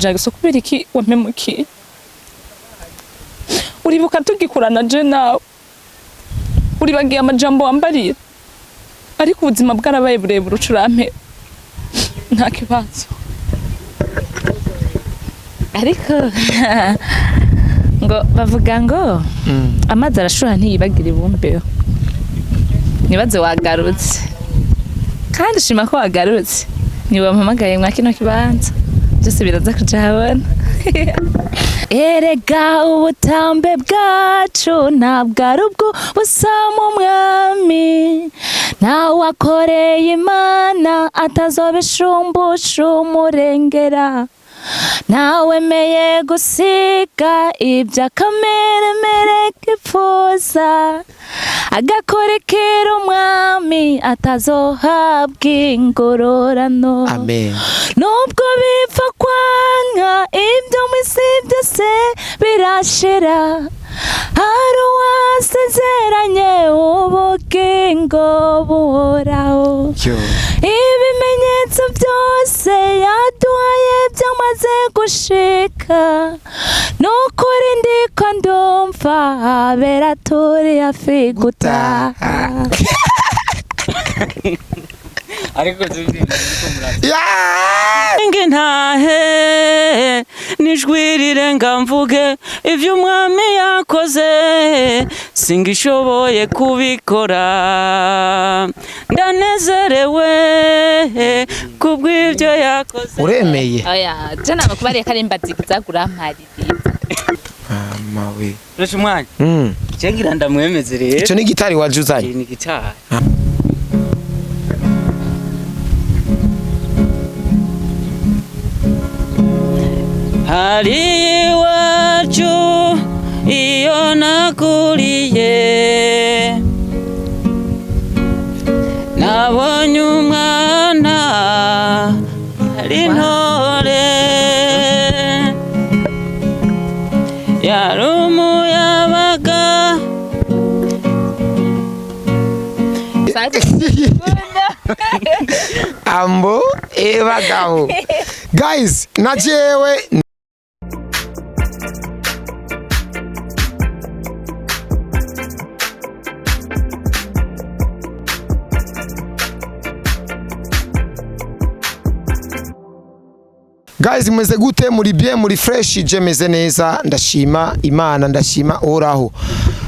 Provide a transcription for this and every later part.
Jackson kubera iki wampemukiye uribuka tugikurana je nawe uribagiye amajambo wambarira ariko ubuzima bwarabaye burebure ucurampe nta kibazo ariko ngo bavuga ngo amazi arashuha ntiyibagira ibumbeho nibaze wagarutse kandi shima ko wagarutse niba mpamagaye mwa kino kibanza byose biraza kujahabona erega ubutambe bwacu ntabwo ari ubwo busama umwami nawe wakoreye Imana atazobishumbusha umurengera nawemeye gusiga ibya kameremere kipfuza agakorekera umwami atazohabwa ingororano amen nubwo bipfa kwanga ibyo mwisi byose birashira hari uwasezeranye ubugingo buhoraho ibimenyetso byose yaduhaye byamaze gushika nukuri ndiko ndumva habera turi hafi gutaha ariko nge ntahe nijwi rirenga mvuge ivyo umwami yakoze singishoboye kubikora ndanezerewe kubw'ivyo yakoze uremeye oya je naba kubariye karimba zigizagura mpaririza mama we Rusha umwanya cyengira ndamwemeze rero ico ni gitari waje uzanye ni gitari hari iwacu iyo nakuriye nabonye umwana ari ntore yari umuyabaga ambo ebagabo guys na jewe guys mweze gute muri bien muri fresh jemeze neza ndashima Imana ndashima oraho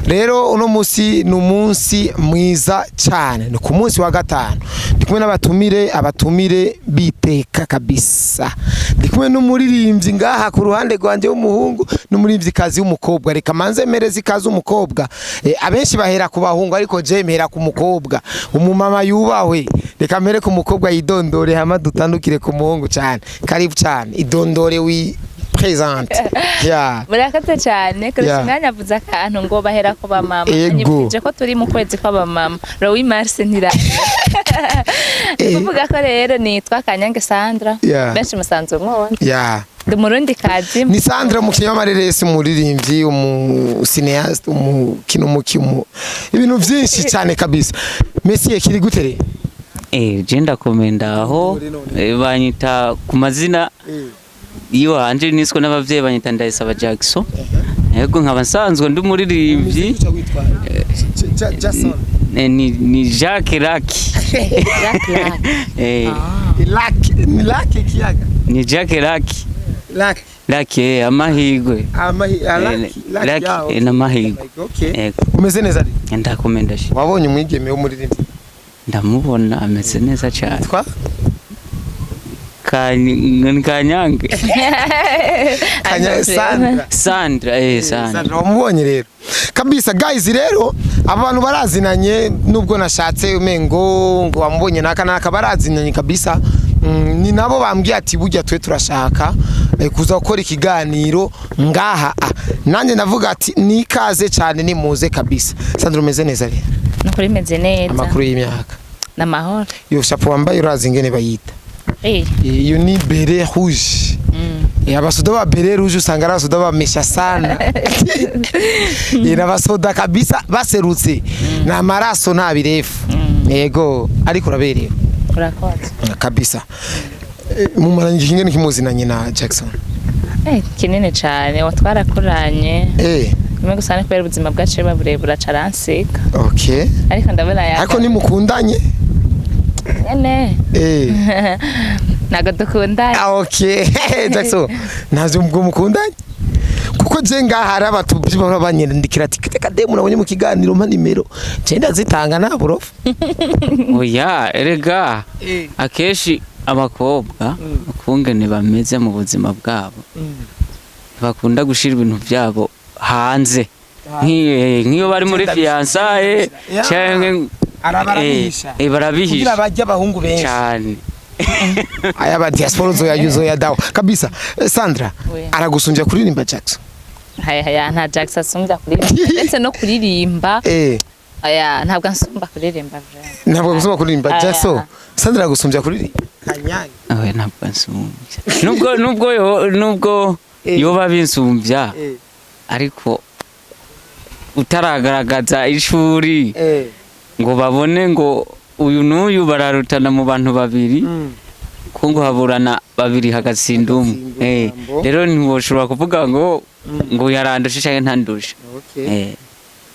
rero uno musi numunsi mwiza cyane ni ku munsi wa gatanu ndikumwe n'abatumire biteka kabisa ndikumwe n'umuririmbyi ngaha ku ruhande rwanje w'umuhungu n'umuririmbyi kazi w'umukobwa reka manze merezi kazi w'umukobwa abenshi bahera ku bahungu ariko je mera ku mukobwa umumama yubahwe reka mere ku mukobwa yidondore hama dutandukire ku muhungu cyane karibu cyane idondore wi présente murakate cyane kurusha umwanya avuze akantu ngo bahera ko ba mama nyibwije ko turi mu kwezi kwa ba mama Rowi Mars ntira kuvuga ko rero nitwa Kanyange Sandra benshi musanzwe mwone ndi murundi kazi ni Sandra mu kinyamareresi muririmbyi cineaste umukino ibintu byinshi cyane kabisa Messi kiri gutere je ndakomenda aho banyita ku mazina iyo hanje niswe n'abavyeyi banyita ndayisaba Jackson yego nkaba nsanzwe ndi muririmbyi ni Jacques Laki Laki kiyaga ni Jacques Laki amahigwe Laki na mahigwe umeze neza ndakomenda shi wabonye umwigeme wo muririmbyi ndamubona ameze neza cyane Kanyange Sandra wamubonye rero kabisa guys rero abantu barazinanye nubwo nashatse umengo ngo wamubonye naka barazinanye kabisa ni nabo bambwiye ati burya twe turashaka kuza gukora ikiganiro ngaha nanjye navuga ati nikaze cyane nimuze kabisa Sandra umeze neza rero nakuri meze neza amakuru y'imyaka n'amahoro yo chapeau wambaye urazi ngene bayita iyo ni beret rouge abasoda ba beret rouge usanga ari abasoda bamesha sana abasoda kabisa baserutse na maraso nta birefu yego ariko uraberewe urakoze kabisa mumaranye ingene kimuzinanye na Jackson kinini cyane twarakuranye eh rimwe gusa ni kubera ubuzima bwacu buba burebure acaransika okay ariko ndabona ariko nimukundanye nyene ntago dukundanye okay Jackson ntazi ubwo mukundanye kuko je ngaha hari abatubi banyandikira ati kademu nabonye mu kiganiro mpa nimero je ndazitanga na burofu oya erega akeshi abakobwa ukungene bameze mu buzima bwabo bakunda gushira ibintu byabo hanze nk'iyo bari muri fiançailles cyangwa barabihisha kugira bajya abahungu benshi cyane aya ba diaspora zo ya dawo kabisa. Sandra aragusumbya kuririmba Jackson? Haya nta Jackson asumbya kuririmba ndetse no kuririmba aya ntabwo ansumba kuririmba ntabwo gusumba kuririmba Jackson. Sandra aragusumbya kuririmba kanyanya ntabwo ansumbya nubwo yoba binsumbya ariko utaragaragaza ishuri ngo babone ngo uyu n'uyu bararutana mu bantu babiri kungo haburana babiri hagatsinda umwe rero ntiwoshobora kuvuga ngo yarandushe cyangwa ntandushe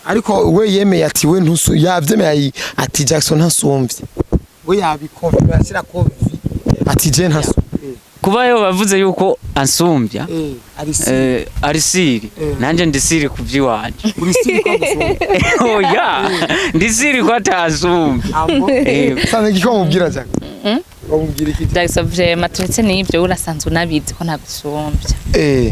ariko we yemeye ati we ntusu yavyemeye ati Jackson ntasumbye we yabikombe ashyira ko ati je ntasu kuba yo bavuze yuko ansumbya ari siri nanje ndi siri kuvyiwanje uri siri ko gusumbya oya ndi siri ko atasumbya sane giko mubwira Jackson umubwira iki Jackson vraiment turetse n'ibyo urasanzwe unabizi ko nagusumbya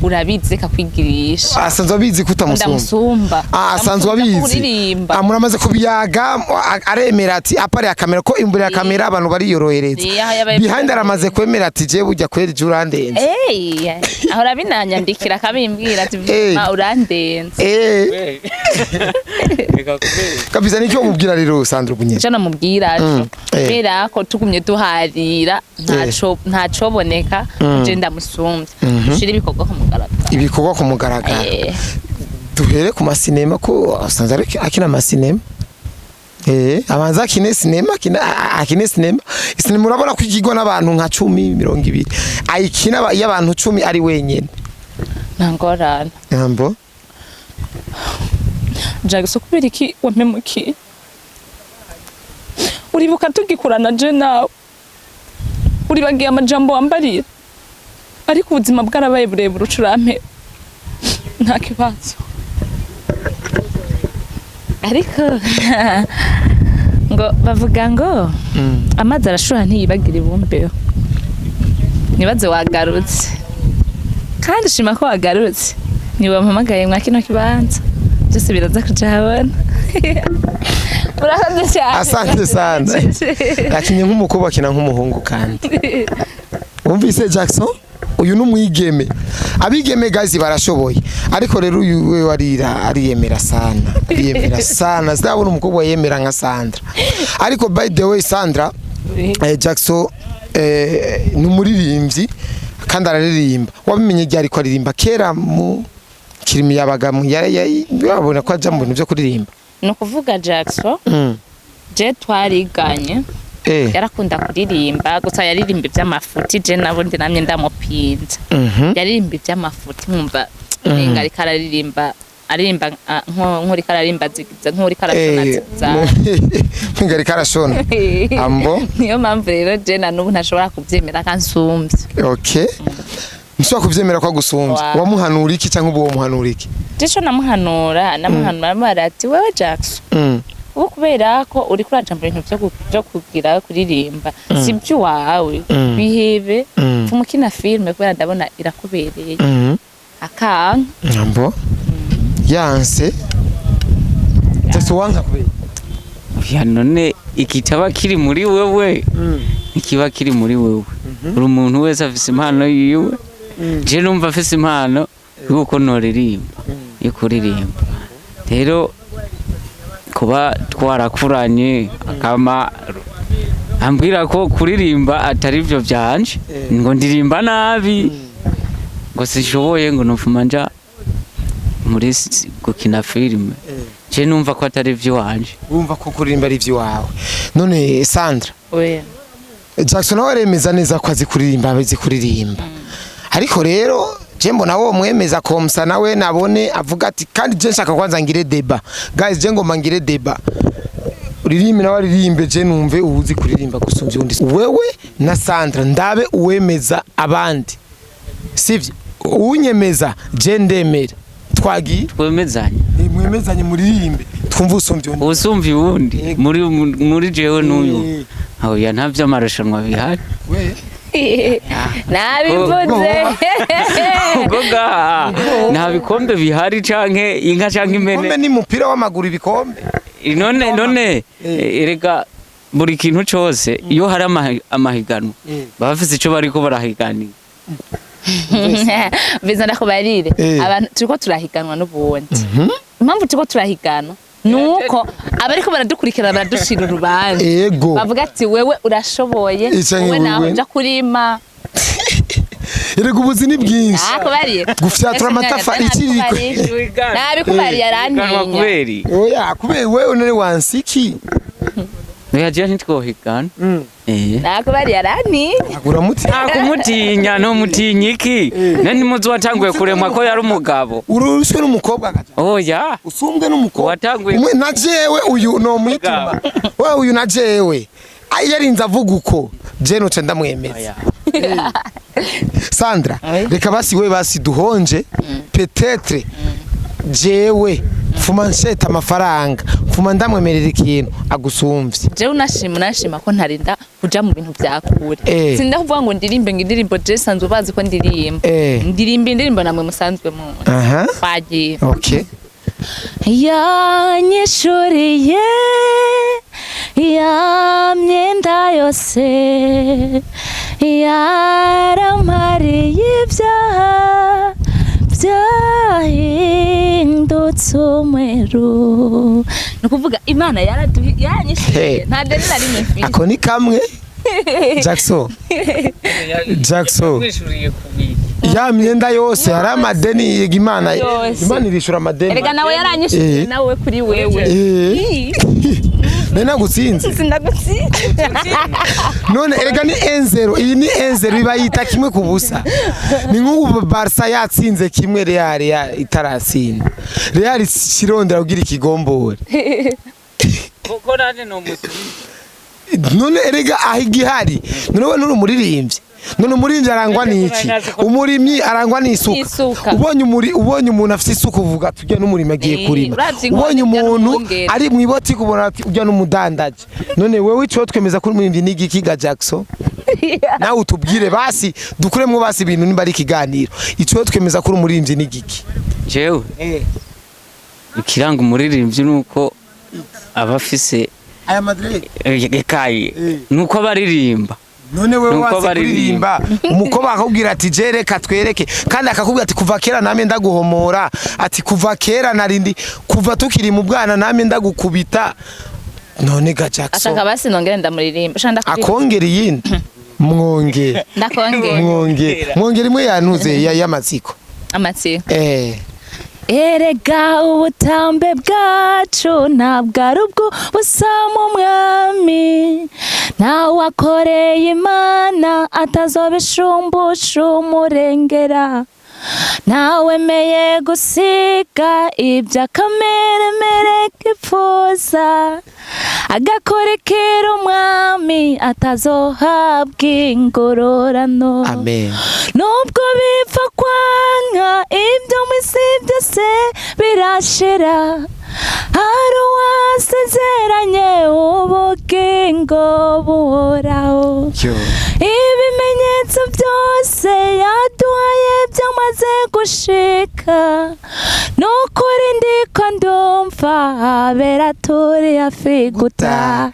urabizi kakwigirisha asanzwe abizi kutamusumba asanzwe abizi muramaze kubiyaga aremera ati apare ya kamera ko imbere ya kamera abantu bariyorohereza behind aramaze kwemera ati je bujya kwera jurandenze aho rabinanyandikira kabimbwira ati urandenze kabisa nicyo mubwira rero Sandra Bunyere cyo namubwira bera ko tugumye duharira ntacoboneka je ndamusumbye shira ibikorwa ku mugaragaro duhere ku masinema ko asanze akina amasinema abanza akine sinema sinema urabona ko ikigo n'abantu nka 10-20 ayikina y'abantu 10 ari wenyene nangorana yambo Jackson kubera iki wamemuki uribuka tugikurana je nawe uribagiye amajambo wambarira ariko ubuzima bwarabaye burebure ucurampe nta kibazo ariko ngo bavuga ngo amazi arashura ntiyibagira ibumbeho nibaze wagarutse kandi shima ko wagarutse niwe wampamagaye mwa kino kibanza byose biraza kujahabona urakoze cyane asante sana yakinye nk'umukobwa akina nk'umuhungu kandi wumvise Jackson uyu numwigeme abigeme gazi barashoboye ariko rero uyu we warira ariyemera sana ndabona umukobwa yemera nka Sandra ariko by the way Sandra Jackson numuririmbyi kandi araririmba wabimenye ryari ko aririmba kera mu kirimi yabagamu yabona ko aja mu bintu byo kuririmba no kuvuga Jackson je twariganye yarakunda kuririmba gusa yaririmba iby'amafuti je nabundi namye ndamupinza yaririmba iby'amafuti mwumva ngari kararirimba aririmba nk'uri kararimba zigiza nk'uri karashona zigiza ngari karashona ambo niyo mpamvu rero je na nubu ntashobora kubyemera kansumbye okay nshobora kubyemera ko gusumbya wamuhanura iki cyangwa ubu wamuhanura iki je namuhanura marati wewe Jackson ubu kubera ko uri kuraja mu bintu byo kugira kuririmba si byo wawe bihebe umukina filme kubera ndabona irakubereye akanka ambo yanse Jackson wanka kubera ya none ikitaba kiri muri wewe ikiba kiri muri wewe uri umuntu wese afise impano yiwe je numva afise impano yuko noririmba yo kuririmba rero kuba twarakuranye akama ambwira ko kuririmba atari byo byanje ngo ndirimba nabi ngo sishoboye ngo nufuma nja muri gukina filime je numva ko atari byo wanje wumva ko kuririmba ari byo wawe none Sandra Jackson nawe remeza neza ko azi kuririmba azi kuririmba ariko rero je mbona wo mwemeza komsa nawe nabone avuga ati kandi je nshaka kwanza ngire deba guys je ngoma ngire deba uririmbe nawe aririmbe je numve ubuzi kuririmba gusumvya undi wewe na Sandra ndabe uwemeza abandi sivyo unyemeza je ndemera twagiye mwemezanye muririmbe twumva usumvya undi muri jewe n'uyu aho ya ntavyo amarushanwa bihari nabivuze goga nta bikombe bihari canke inka canke impene kombe ni mupira w'amaguru ibikombe none erega buri kintu cose iyo hari amahiganwa bafise ico bariko barahiganira biza ndakubarire abantu turiko turahiganwa n'ubundi impamvu turiko turahiganwa nuko abariko baradukurikira baradushira urubanza bavuga ati wewe urashoboye wewe naho uja kurima erega ubuzi ni bwinshi gufyatura amatafari ikiriko nabikubariye arantinya oya kubera wewe none wansiki Yaje ntitwohigana nakubariye arantinya kumutinya no mutinyiki nani muzo watanguye kuremwa ko yari umugabo uruswe n'umukobwa gacha oya usumbwe n'umukobwa watanguye na jewe uyu no mwituma wewe uyu na jewe yarinza avuga uko je noce ndamwemeza Sandra reka basi we basi duhonje peut-être jewe fuma nsheta amafaranga fuma ndamwemerera ikintu agusumvye jewe unashima ko ntarinda kuja mu bintu byakure sinda kuvuga ngo ndirimbe indirimbo je sanzwe bazi ko ndirimba indirimbo namwe musanzwe mu twagiye okay yanyishuriye ya myenda yose yaramariye ibyaha byahindutse umweru nukuvuga Imana yaranyishuriye nta deni nari mfite ako ni kamwe Jackson ya myenda yose hari amadeni Imana irishura amadeni erega nawe yaranyishuriye nawe kuri wewe Nena gutsinze sindagutsinze none erega ni 1-0 iyi ni 1-0 biba yita kimwe kubusa ni nk'ubu Barca yatsinze kimwe Real itarasinda Real kirondera kugira ikigombore koko nane no musubiza none erega ahigihari none nuri umuririmbyi none umuririmbyi arangwa niki umurimyi arangwa n'isuka ubonye umuntu afite isuka uvuga tujya n'umurimo agiye kurima ubonye umuntu ari mu iboti kubona ati ujya n'umudandaje none wewe ico twemeza kuri umuririmbyi n'igiki Jackson nawe utubwire basi dukuremwe basi ibintu nimba ari kiganiro ico twemeza kuri umuririmbyi n'igiki jewe ikiranga umuririmbyi nuko abafise aya Madrid yekaye nuko baririmba none wewe wazi kuririmba umukobwa akakubwira ati je reka twereke kandi akakubwira ati kuva kera name ndaguhomora ati kuva kera narindi kuva tukiri mu bwana name ndagukubita none ga Jackson ashaka basi nongere ndamuririmba shanda akongera yindi mwongere mwongere imwe yanuze y'amatsiko erega ubutambe bwacu ntabwo ari ubwo busama umwami nawe wakoreye Imana atazobishumbusha umurengera ntawemeye gusiga ibyo akameremere kipfuza agakorekera umwami atazohabwa ingororano amen nubwo bipfa kwanka ibyo mwisi byose birashira hari uwasezeranye ubugingo buhoraho ibimenyetso byose yaduhaye byamaze gushika nukuri ndiko ndumva abera turi hafi gutaha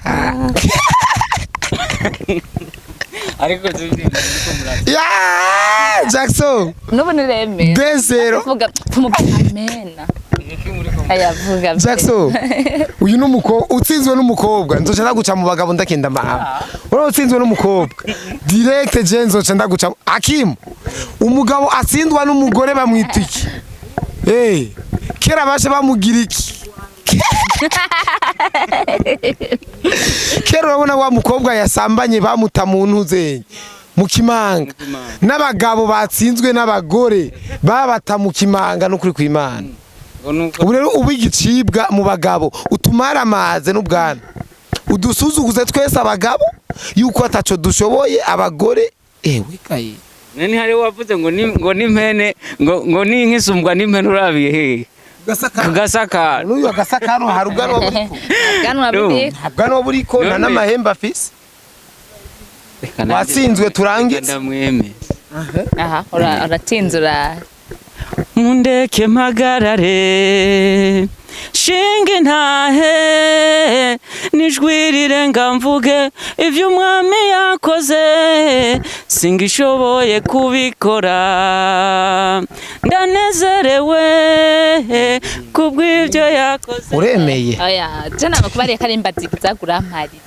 ariko zibindi Jackson nubu nireme 2-0 vuga amena ayavuga Jackson uyu n'umukobwa utsinzwe n'umukobwa nzoca ndaguca mu bagabo ndakenda mahama uro utsinzwe n'umukobwa direct je nzoca ndaguca Hakim umugabo atsindwa n'umugore bamwita iki kera bashe bamugira iki kera urabona wa mukobwa yasambanye bamuta mu ntuzenye mu kimanga n'abagabo batsinzwe n'abagore babata mu kimanga no kuri kw'Imana ubu rero ubigicibwa mu bagabo utumara amaze n'ubwana udusuzuguze twese abagabo yuko ataco dushoboye abagore ewe kaye nani hari wavuze ngo n'impene ngo n'inkisumbwa n'impene urabiye he gasaka n'uyu gasaka no harugano buriko na n'amahembe afise watsinzwe turangitse ndamweme aha uratinzura mundeke mpagarare shinge ntahe nijwi rirenga mvuge ivyo umwami yakoze singishoboye kubikora ndanezerewe kubw'ivyo yakoze uremeye oya je ntabwo kubariye karimba zigizagura mpari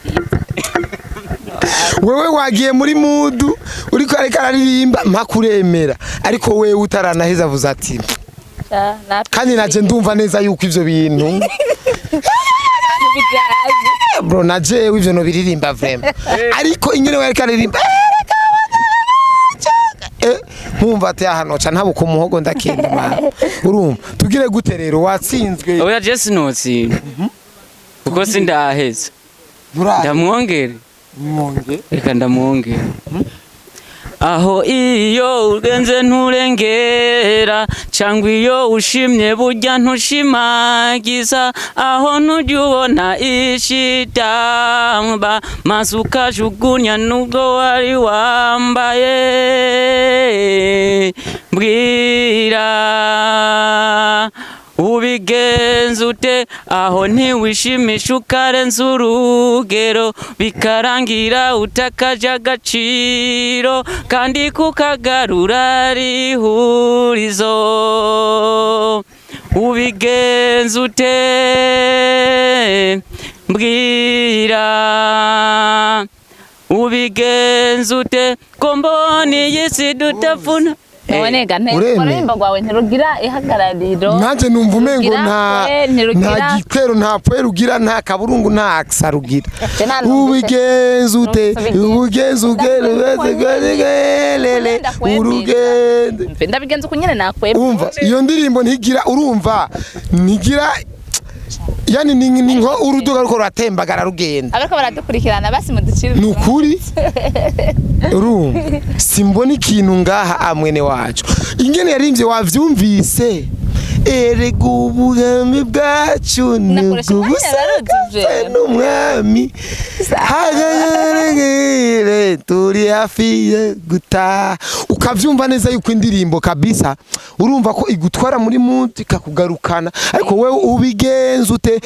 wewe wagiye muri mudu uriko ariko araririmba makuremera ariko wewe utaranaheza avuze ati kandi naje ndumva neza yuko ivyo bintu bro naje ivyo no biririmba vraiment ariko ingene wewe ariko aririmba nkumva ati ahanoca ntabuko muhogo ndakenda ma urumva tugire gute rero watsinzwe oya Jesse notsi kuko sindaheza ndamwongere reka ndamwongere aho iyo ugenze nturengera cyangwa iyo ushimye burya ntushimagiza aho ntujya ubona ishitamba maze ukajugunya nubwo wari wambaye mbwira ubigenza ute aho ntiwishimisha ukarenza urugero bikarangira utakaje agaciro kandi kukagarura ari ihurizo ubigenza ute mbwira ubigenza ute ko mbona iyi si dutavuna nonega kuririmba gwawe ntirugira ihagarariro nanje numva umengo nta gitero nta pwe rugira nta kaburungu nta aksa rugira ubigenza ute ubigenza ugerelele urugende ndabigenza kunyene nakwebwe umva iyo ndirimbo ntigira urumva ntigira yani ni nko uruduga ruko ratembagara rugenda abariko baradukurikirana basi muducire nukuri urumva simbona ikintu ngaha amwene wacu ingene yarimvye wavyumvise erega ubugami bwacu nugubusa n'umwami hagaragare turi hafi gutaha ukavyumva neza yuko indirimbo kabisa urumva ko igutwara muri muti ikakugarukana ariko wewe ubigenza ute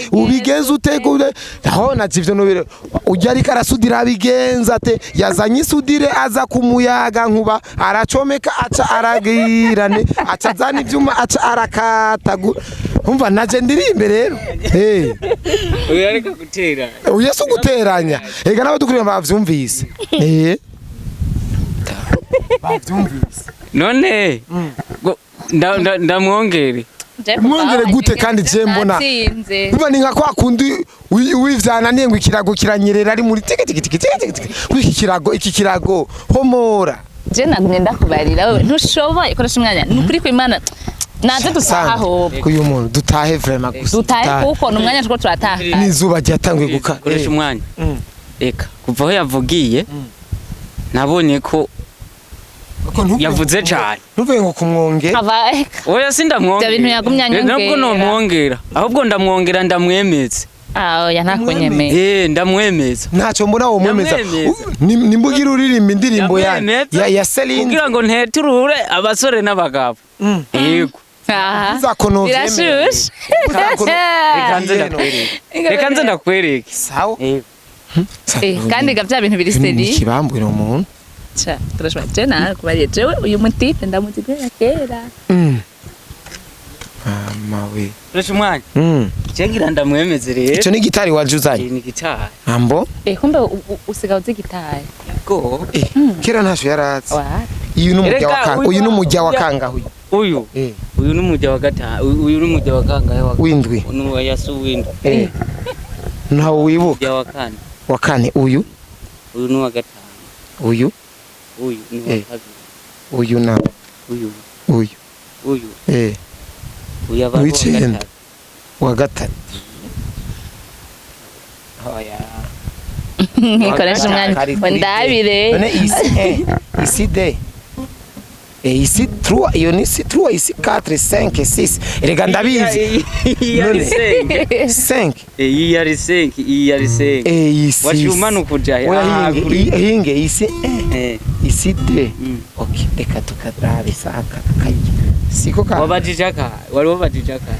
aho nazivyo no ujya ariko arasudira abigenza ate yazanye isudire aza kumuyaga nkuba aracomeka aca aragirane aca zana ivyuma aca arakatagu umva naje ndirimbe rero oya ariko gutera oya so guteranya ega nabo dukurira bavyumvise bavyumvise none ndamwongere mwongere gute kandi je mbona umva ni nka kwa kundi wivyananiye ngo ikirago kiranyerera ari muri iki kirago homora je nagumye ndakubarira wewe ntushoboye koresha umwanya nukuri kw'Imana naje dusaho uyu muntu dutahe vraiment gusa dutahe kuko numwanya tuko turataha nizuba ryatanguye guka koresha umwanya eka kuva aho yavugiye nabonye ko yavuze cyane ntuvuye ngo kumwongera oya sindamwongera ibintu yagumya nyongera nabwo nomwongera ahubwo ndamwongera ndamwemeze oya ntakunyemeye ndamwemeza ntacyo mbona wo mwemeza nimbugira uririmba indirimbo ya Celine kugira ngo nteturure abasore n'abagabo yego birashushe reka nze ndakwereke sawa kandi ga bya bintu biri seri ikibambwira umuntu turashobora je nakubariye jewe uyu mutipe ndamuzigera kera mawe koresha umwanya cengira ndamwemeze rero ico ni gitari wajuzanye ni gitari ambo kumbe usigaye uzi gitari yego kera ntasho yaratse uyu n'umujya wa kanga uyu n'umujya wa gatanu uyu n'umujya wa kanga windwi n'uwa yasu windwi ntawo wibuka wa kane uyu n'uwa gatanu uyu uyu ni wa kabiri uyu na uyu uyu aba wa gatatu oya nikoresha umwanya ndabire none isi de isi 3 iyo ni isi 3 isi 4 5 6 erega ndabizi none 5 iyi yari 5 isi wachumana kuja hinge isi isi de okay reka tukadrabe saka kajya siko ka wabajijaka wari wabajijaka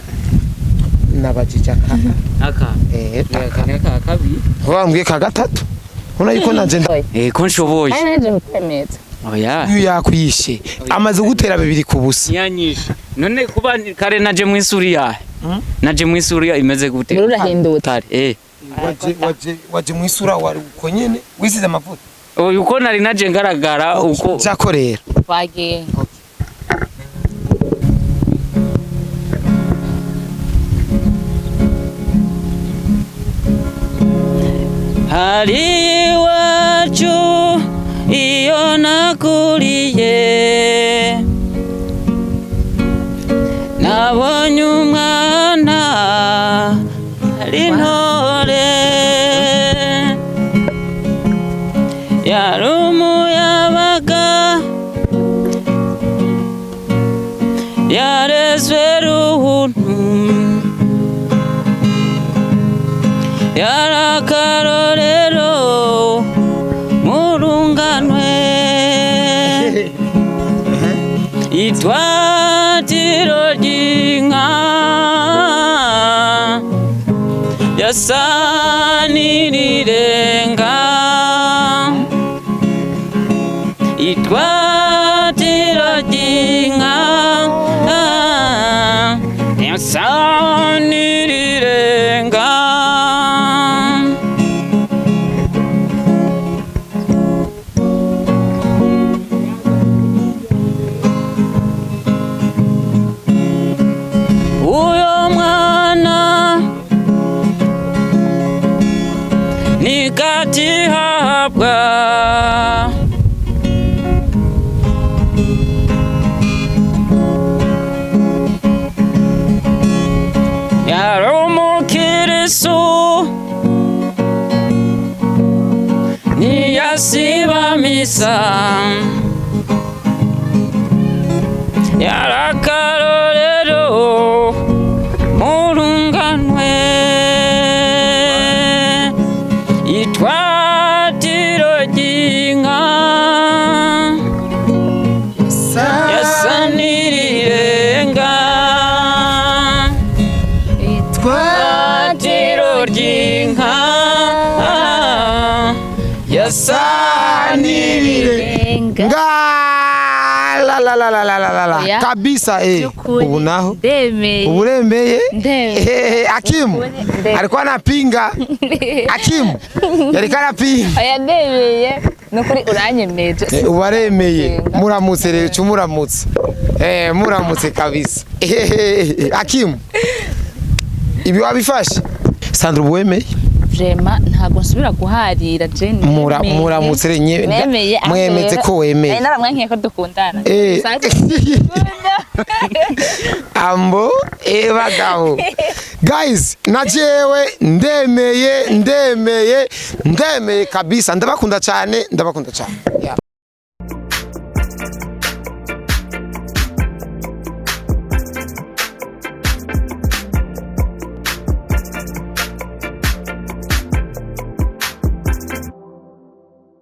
nabajijaka aka aka kabi wambwiye ka gatatu una yuko nanje ko nshoboye naje kukwemeza oya uyu yakwishe amaze gutera 2 ku busa yanyishe none kuba kare naje mu Suriya naje mu Suriya imeze gute urahindutse waje mu isura wari uko nyene wisize amavuta uko nari naje ngaragara uko byakorera wagiye hari iwacu iyo nakuriye nabonye umwana ari ntore yari umuyabaga yarezwe ruhuntu yari akarorero murunganwe itwatiro ry'inka yasa n'irirenga itwatiro ry'inka yasa n'irirenga uyo mwana nikatihabwa yari umukirisu ntiyasiba misa yari akarorero murunganwe itwatiro ry'inka yasa n'irirenga itwatiro ry'inka yasa n'irirenga la kabisa ubu naho uburembeye Akimu alikuwa anapinga Akimu yalikuwa anapinga aya ndebeye nukuri uranyemeje ubaremeye muramutse rero cyumuramutse muramutse kabisa Akimu ibi wabifashe Sandro buwemeye vrema ntago nsubira guharira Jane muramutse renye mwemeze ko wemeye naramwankiye ko dukundana ambo bagabo guys na jewe ndemeye kabisa ndabakunda cyane yeah.